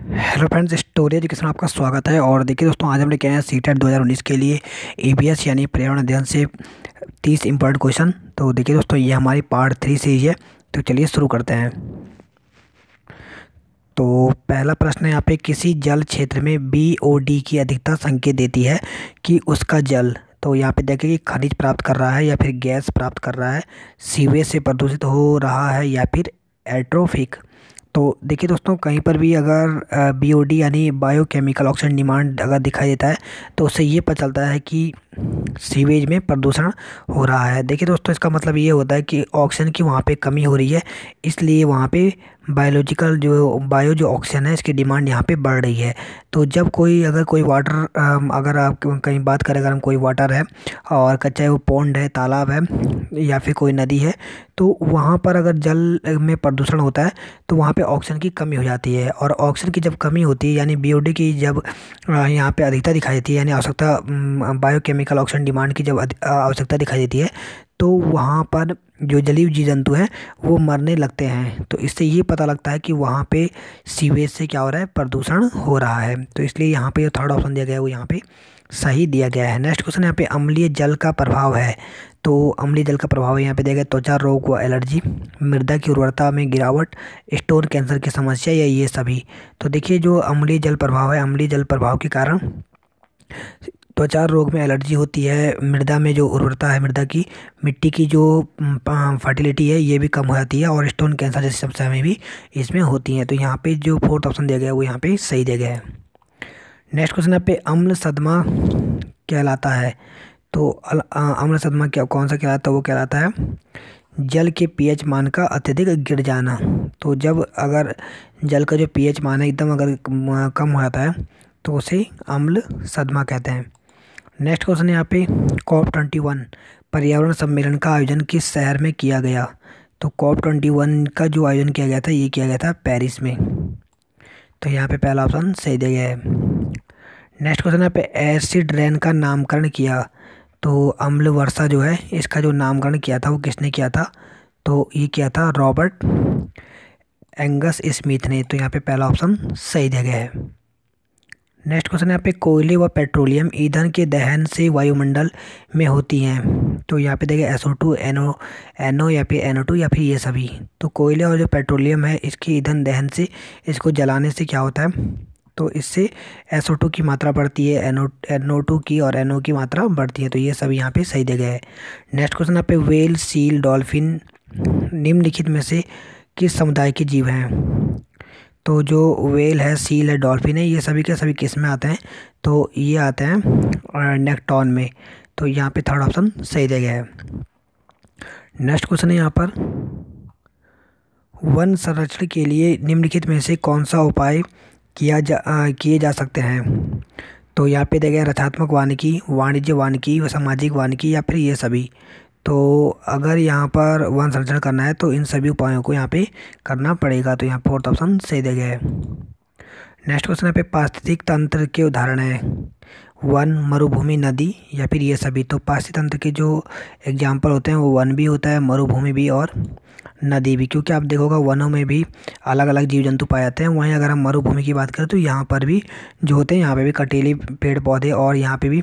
Hello friends, story education में आपका स्वागत है। और देखिए दोस्तों, आज हम लेके आए हैं सीटेट 2019 के लिए ईवीएस यानी पर्यावरण अध्ययन से 30 इम्पोर्टेंट क्वेश्चन। तो देखिए दोस्तों, ये हमारी पार्ट 3 सीरीज है। तो चलिए शुरू करते हैं। तो पहला प्रश्न है यहाँ पे, किसी जल क्षेत्र में बीओडी की अधिकता संकेत देती है कि उसका जल, तो यहाँ पे देखिए कि खनिज प्राप्त कर रहा है या फिर गैस प्राप्त कर रहा है, सीवेज से प्रदूषित हो रहा है या फिर एट्रोफिक। तो देखिए दोस्तों, कहीं पर भी अगर बीओडी यानी बायोकेमिकल ऑक्सीजन डिमांड अगर दिखाई देता है तो उससे ये पता चलता है कि सीवेज में प्रदूषण हो रहा है। देखिए दोस्तों, इसका मतलब ये होता है कि ऑक्सीजन की वहाँ पे कमी हो रही है, इसलिए वहाँ पे बायोलॉजिकल जो ऑक्सीजन है इसकी डिमांड यहाँ पे बढ़ रही है। तो जब अगर कोई वाटर, अगर आप कहीं बात करें, अगर हम कोई वाटर है और चाहे वो पॉन्ड है, तालाब है या फिर कोई नदी है, तो वहाँ पर अगर जल में प्रदूषण होता है तो वहाँ पे ऑक्सीजन की कमी हो जाती है। और ऑक्सीजन की जब कमी होती है यानी बीओडी की जब यहाँ पे अधिकता दिखाई देती है, यानी आवश्यकता, बायोकेमिकल ऑक्सीजन डिमांड की जब आवश्यकता दिखाई देती है, तो वहाँ पर जो जलीय जीव जंतु हैं वो मरने लगते हैं। तो इससे ये पता लगता है कि वहाँ पे सीवेज से क्या हो रहा है, प्रदूषण हो रहा है। तो इसलिए यहाँ पे जो थर्ड ऑप्शन दिया गया है वो यहाँ पे सही दिया गया है। नेक्स्ट क्वेश्चन यहाँ पे, अम्लीय जल का प्रभाव है। तो अम्लीय जल का प्रभाव यहाँ पे दिया गया, त्वचा रोग व एलर्जी, मृदा की उर्वरता में गिरावट, स्टोन कैंसर की समस्या या ये सभी। तो देखिए, जो अम्लीय जल प्रभाव है, अम्लीय जल प्रभाव के कारण त्वचा रोग में एलर्जी होती है, मृदा में जो उर्वरता है, मृदा की, मिट्टी की जो फर्टिलिटी है ये भी कम हो जाती है, और स्टोन कैंसर जैसी समस्या में भी इसमें होती हैं। तो यहाँ पे जो फोर्थ ऑप्शन दिया गया है वो यहाँ पे सही दिया गया है। नेक्स्ट क्वेश्चन यहाँ पे, अम्ल सदमा कहलाता है। तो अम्ल सदमा क्या, कौन सा कहलाता है? वो कहलाता है जल के पीएच मान का अत्यधिक गिर जाना। तो जब अगर जल का जो पीएच मान है एकदम अगर कम हो जाता है तो उसे अम्ल सदमा कहते हैं। नेक्स्ट क्वेश्चन यहाँ पे, COP21 पर्यावरण सम्मेलन का आयोजन किस शहर में किया गया? तो COP21 का जो आयोजन किया गया था ये किया गया था पेरिस में। तो यहाँ पे पहला ऑप्शन सही दिया गया है। नेक्स्ट क्वेश्चन यहाँ पे, एसिड रेन का नामकरण किया। तो अम्ल वर्षा जो है इसका जो नामकरण किया था वो किसने किया था? तो ये किया था रॉबर्ट एंगस स्मिथ ने। तो यहाँ पे पहला ऑप्शन सही दिया गया है। नेक्स्ट क्वेश्चन यहाँ पे, कोयले व पेट्रोलियम ईंधन के दहन से वायुमंडल में होती हैं। तो यहाँ पे देखिए SO2, NO या फिर NO2 या फिर ये सभी। तो कोयले और जो पेट्रोलियम है इसके ईंधन दहन से, इसको जलाने से क्या होता है? तो इससे SO2 की मात्रा बढ़ती है, NO2 की और NO की मात्रा बढ़ती है। तो ये सभी यहाँ पे सही दिया गया है। नेक्स्ट क्वेश्चन यहाँ पे, वेल, सील, डॉल्फिन निम्नलिखित में से किस समुदाय के जीव हैं? तो जो वेल है, सील है, डॉल्फिन है, ये सभी के सभी किस में आते हैं? तो ये आते हैं नेक्टॉन में। तो यहाँ पे थर्ड ऑप्शन सही दिया गया है। नेक्स्ट क्वेश्चन है यहाँ पर, वन संरक्षण के लिए निम्नलिखित में से कौन सा उपाय किए जा सकते हैं? तो यहाँ पे दिया गया रचनात्मक वानिकी, वाणिज्य वानिकी, सामाजिक वानिकी या फिर ये सभी। तो अगर यहाँ पर वन संरक्षण करना है तो इन सभी उपायों को यहाँ पे करना पड़ेगा। तो यहाँ फोर्थ ऑप्शन सही दिया गया है। नेक्स्ट क्वेश्चन यहाँ पे, पारिस्थितिक तंत्र के उदाहरण है वन, मरुभूमि, नदी या फिर ये सभी। तो पारिस्थितिक तंत्र के जो एग्जाम्पल होते हैं वो वन भी होता है, मरुभूमि भी और नदी भी। क्योंकि आप देखोगा वनों में भी अलग अलग जीव जंतु पाए जाते हैं। वहीं अगर हम मरुभूमि की बात करें तो यहाँ पर भी जो होते हैं, यहाँ पे भी कटीले पेड़ पौधे और यहाँ पे भी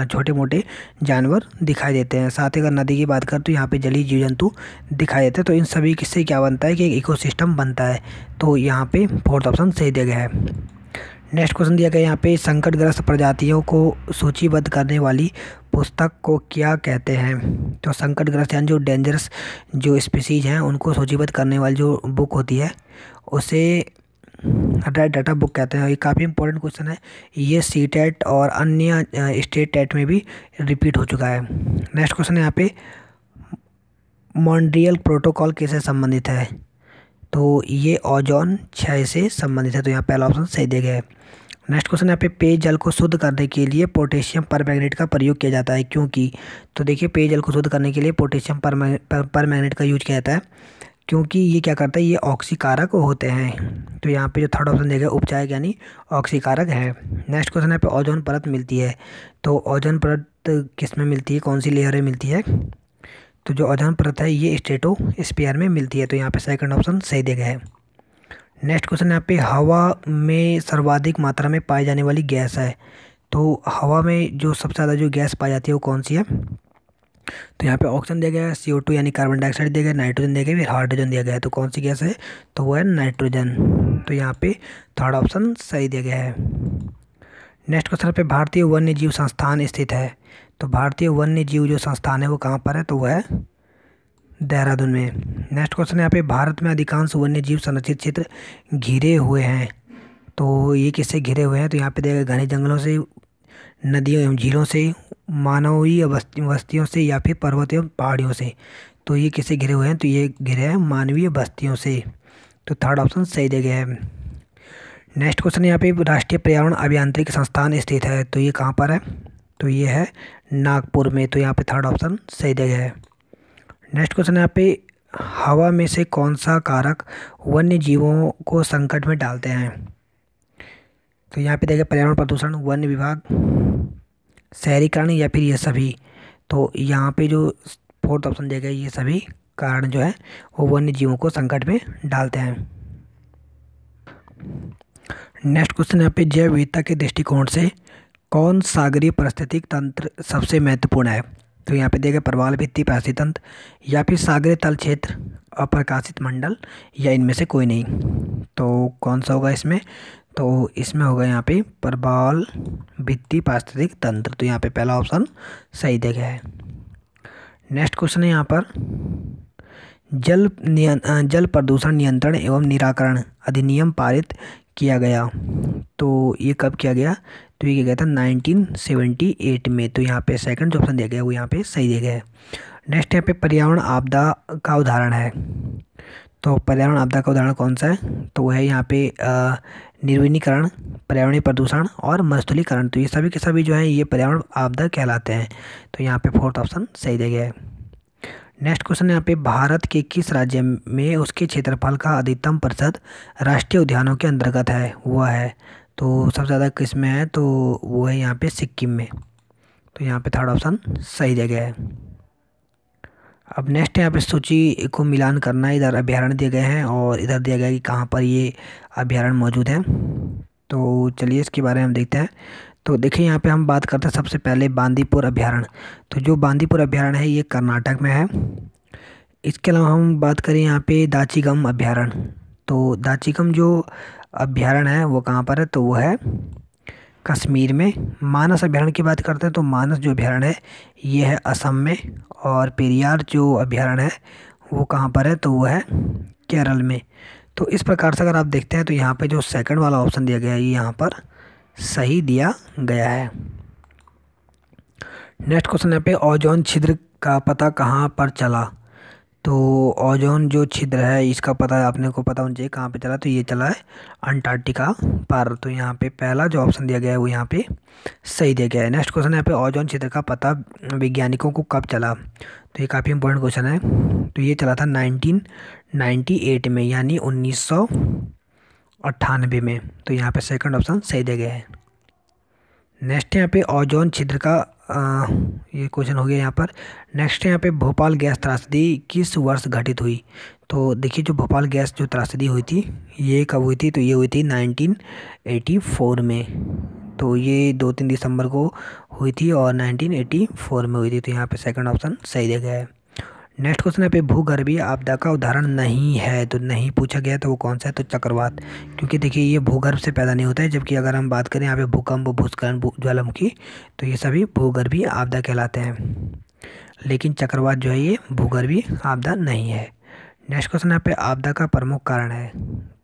छोटे मोटे जानवर दिखाई देते हैं। साथ ही अगर नदी की बात करें तो यहाँ पे जलीय जीव जंतु दिखाई देते हैं। तो इन सभी से क्या बनता है कि एक इकोसिस्टम बनता है। तो यहाँ पे फोर्थ ऑप्शन सही दिया गया है। नेक्स्ट क्वेश्चन दिया गया यहाँ पे, संकटग्रस्त प्रजातियों को सूचीबद्ध करने वाली पुस्तक को क्या कहते हैं? तो संकटग्रस्त यानी जो डेंजरस जो स्पीसीज हैं उनको सूचीबद्ध करने वाली जो बुक होती है उसे रेड डाटा बुक कहते हैं। ये काफ़ी इंपॉर्टेंट क्वेश्चन है, ये सीटेट और अन्य स्टेट टेट में भी रिपीट हो चुका है। नेक्स्ट क्वेश्चन है यहाँ पे, मॉन्ट्रियल प्रोटोकॉल किससे संबंधित है? तो ये ओजोन क्षय से संबंधित है। तो यहाँ पहला ऑप्शन सही दिया गया है। नेक्स्ट क्वेश्चन यहाँ पे, पेयजल को शुद्ध करने के लिए पोटेशियम परमैंगनेट का प्रयोग किया जाता है क्योंकि? तो देखिए, पेयजल को शुद्ध करने के लिए पोटेशियम परमैंगनेट का यूज किया जाता है क्योंकि ये क्या करता है, ये ऑक्सीकारक होते हैं। तो यहाँ पे जो थर्ड ऑप्शन देगा उपचायक यानी ऑक्सीकारक है। नेक्स्ट क्वेश्चन यहाँ पे, ओजोन परत मिलती है। तो ओजोन परत किस में मिलती है, कौन सी लेयर में मिलती है? तो जो ओजोन परत है ये स्ट्रेटोस्फीयर में मिलती है। तो यहाँ पे सेकंड ऑप्शन सही दिया गया है। नेक्स्ट क्वेश्चन यहाँ पे हवा में सर्वाधिक मात्रा में पाई जाने वाली गैस है। तो हवा में जो सबसे ज़्यादा जो गैस पाई जाती है वो कौन सी है? तो यहाँ पे ऑप्शन दिया गया है CO2 यानी कार्बन डाइऑक्साइड दिया गया, नाइट्रोजन दिया गया, फिर हाइड्रोजन दिया गया है। तो कौन सी गैस है? तो वो है नाइट्रोजन। तो यहाँ पे थर्ड ऑप्शन सही दिया गया है। नेक्स्ट क्वेश्चन पे भारतीय वन्य जीव संस्थान स्थित है। तो भारतीय वन्य जीव जो संस्थान है वो कहाँ पर है? तो वह है देहरादून में। नेक्स्ट क्वेश्चन यहाँ पे भारत में अधिकांश वन्य जीव संरक्षित क्षेत्र घिरे हुए हैं। तो ये किससे घिरे हुए हैं? तो यहाँ पे देखा घने जंगलों से, नदियों एवं झीलों से, मानवीय बस्तियों से, या फिर पर्वत एवं पहाड़ियों से। तो ये किससे घिरे हुए हैं? तो ये घिरे हैं मानवीय बस्तियों से। तो थर्ड ऑप्शन सही दिया गया है। नेक्स्ट क्वेश्चन यहाँ पे राष्ट्रीय पर्यावरण अभियांत्रिकी संस्थान स्थित है। तो ये कहाँ पर है? तो ये है नागपुर में। तो यहाँ पे थर्ड ऑप्शन सही दिया गया है। नेक्स्ट क्वेश्चन यहाँ पे हवा में से कौन सा कारक वन्य जीवों को संकट में डालते हैं? तो यहाँ पे देखिए पर्यावरण प्रदूषण, वन विभाग, शहरीकरण, या फिर ये सभी। तो यहाँ पे जो फोर्थ ऑप्शन दिया गया ये सभी कारण जो है वो वन्य जीवों को संकट में डालते हैं। नेक्स्ट क्वेश्चन यहाँ पे जैव विविधता के दृष्टिकोण से कौन सागरीय पारिस्थितिक तंत्र सबसे महत्वपूर्ण है? तो यहाँ पे देखिए प्रवाल भित्ति पारिस्थितिक तंत्र, या फिर सागरीय तल क्षेत्र, अप्रकाशित मंडल, या इनमें से कोई नहीं। तो कौन सा होगा इसमें? तो इसमें होगा यहाँ पे प्रवाल भित्ति पारिस्थितिक तंत्र। तो यहाँ पे पहला ऑप्शन सही दिया गया है। नेक्स्ट क्वेश्चन है यहाँ पर जल प्रदूषण नियंत्रण एवं निराकरण अधिनियम पारित किया गया। तो ये कब किया गया? तो ये किया गया था 1978 में। तो यहाँ पे सेकंड जो ऑप्शन दिया गया है वो यहाँ पे सही दिया गया है। नेक्स्ट यहाँ पे पर्यावरण आपदा का उदाहरण है। तो पर्यावरण आपदा का उदाहरण कौन सा है? तो वो है यहाँ पे निर्वनीकरण, पर्यावरणीय प्रदूषण और मरुस्थलीकरण। तो ये सभी के सभी जो है ये पर्यावरण आपदा कहलाते हैं। तो यहाँ पे फोर्थ ऑप्शन सही दिया गया है। नेक्स्ट क्वेश्चन यहाँ पे भारत के किस राज्य में उसके क्षेत्रफल का अधिकतम प्रतिशत राष्ट्रीय उद्यानों के अंतर्गत है? वह है, तो सबसे ज़्यादा किस में है? तो वो है यहाँ पे सिक्किम में। तो यहाँ पे थर्ड ऑप्शन सही दिया गया है। अब नेक्स्ट यहाँ पे सूची को मिलान करना है। इधर अभ्यारण्य दिए गए हैं और इधर दिया गया है कि कहाँ पर ये अभ्यारण्य मौजूद है। तो चलिए इसके बारे में हम देखते हैं। तो देखिए यहाँ पे हम बात करते हैं सबसे पहले बांदीपुर अभ्यारण्य। तो जो बांदीपुर अभ्यारण्य है ये कर्नाटक में है। इसके अलावा हम बात करें यहाँ पे दाचीगम अभ्यारण्य। तो दाचीगम जो अभ्यारण्य है वो कहाँ पर है? तो वो है कश्मीर में। मानस अभ्यारण्य की बात करते हैं तो मानस जो अभ्यारण्य है ये है असम में। और पेरियार जो अभ्यारण्य है वो कहाँ पर है? तो वो है केरल में। तो इस प्रकार से अगर आप देखते हैं तो यहाँ पे जो सेकंड वाला ऑप्शन दिया गया है ये यहाँ पर सही दिया गया है। नेक्स्ट क्वेश्चन यहाँ पे ओजोन छिद्र का पता कहाँ पर चला? तो ओजोन जो छिद्र है इसका पता आपने को पता होना चाहिए कहाँ पे चला। तो ये चला है अंटार्कटिका पर। तो यहाँ पे पहला जो ऑप्शन दिया गया है वो यहाँ पे सही दिया गया है। नेक्स्ट क्वेश्चन यहाँ पे ओजोन छिद्र का पता वैज्ञानिकों को कब चला? तो ये काफ़ी इंपॉर्टेंट क्वेश्चन है। तो ये चला था 1998 में, यानी 1998 में। तो यहाँ पे सेकंड ऑप्शन सही दिया गया है। नेक्स्ट यहाँ पे ओजोन छिद्र का ये क्वेश्चन हो गया यहाँ पर। नेक्स्ट यहाँ पे भोपाल गैस त्रासदी किस वर्ष घटित हुई? तो देखिए जो भोपाल गैस जो त्रासदी हुई थी ये कब हुई थी? तो ये हुई थी 1984 में। तो ये 2-3 दिसंबर को हुई थी और 1984 में हुई थी। तो यहाँ पे सेकंड ऑप्शन सही दिया गया है। नेक्स्ट क्वेश्चन यहाँ पे भूगर्भीय आपदा का उदाहरण नहीं है। तो नहीं पूछा गया तो वो कौन सा है? तो चक्रवात। क्योंकि देखिए ये भूगर्भ से पैदा नहीं होता है, जबकि अगर हम बात करें यहाँ पे भूकंप, भूस्खलन, ज्वालामुखी, तो ये सभी भूगर्भीय आपदा कहलाते हैं। लेकिन चक्रवात जो है ये भूगर्भीय आपदा नहीं है। नेक्स्ट क्वेश्चन यहाँ पे आपदा का प्रमुख कारण है।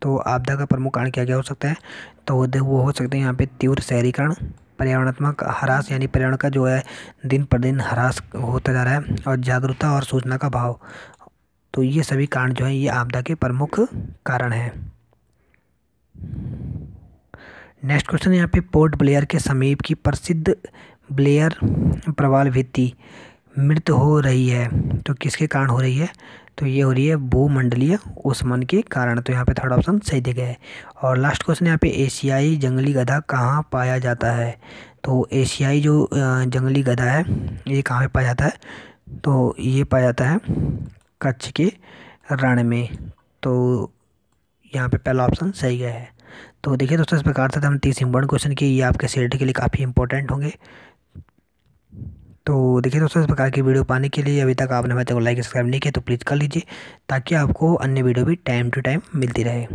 तो आपदा का प्रमुख कारण क्या क्या हो सकता है? तो वो हो सकते हैं यहाँ पे तीव्र शहरीकरण, पर्यावरणात्मक ह्रास, यानी पर्यावरण का जो है दिन पर दिन ह्रास होता जा रहा है, और जागरूकता और सूचना का अभाव। तो ये सभी कारण जो है ये आपदा के प्रमुख कारण हैं। नेक्स्ट क्वेश्चन यहाँ पे पोर्ट ब्लेयर के समीप की प्रसिद्ध ब्लेयर प्रवाल भित्ति मृत हो रही है। तो किसके कारण हो रही है? तो ये हो रही है भूमंडलीय ऊष्मन के कारण। तो यहाँ पे थर्ड ऑप्शन सही दिया गया है। और लास्ट क्वेश्चन यहाँ पे एशियाई जंगली गधा कहाँ पाया जाता है? तो एशियाई जो जंगली गधा है ये कहाँ पे पाया जाता है? तो ये पाया जाता है कच्छ के रण में। तो यहाँ पे पहला ऑप्शन सही गया है। तो देखिए दोस्तों, इस प्रकार से हम 30 इंपॉर्टेंट क्वेश्चन किए, ये आपके सीईटी के लिए काफ़ी इंपॉर्टेंट होंगे। तो देखिए दोस्तों, इस प्रकार की वीडियो पाने के लिए अभी तक आपने हमारे चैनल को लाइक सब्सक्राइब नहीं किया तो प्लीज़ कर लीजिए, ताकि आपको अन्य वीडियो भी टाइम टू टाइम मिलती रहे।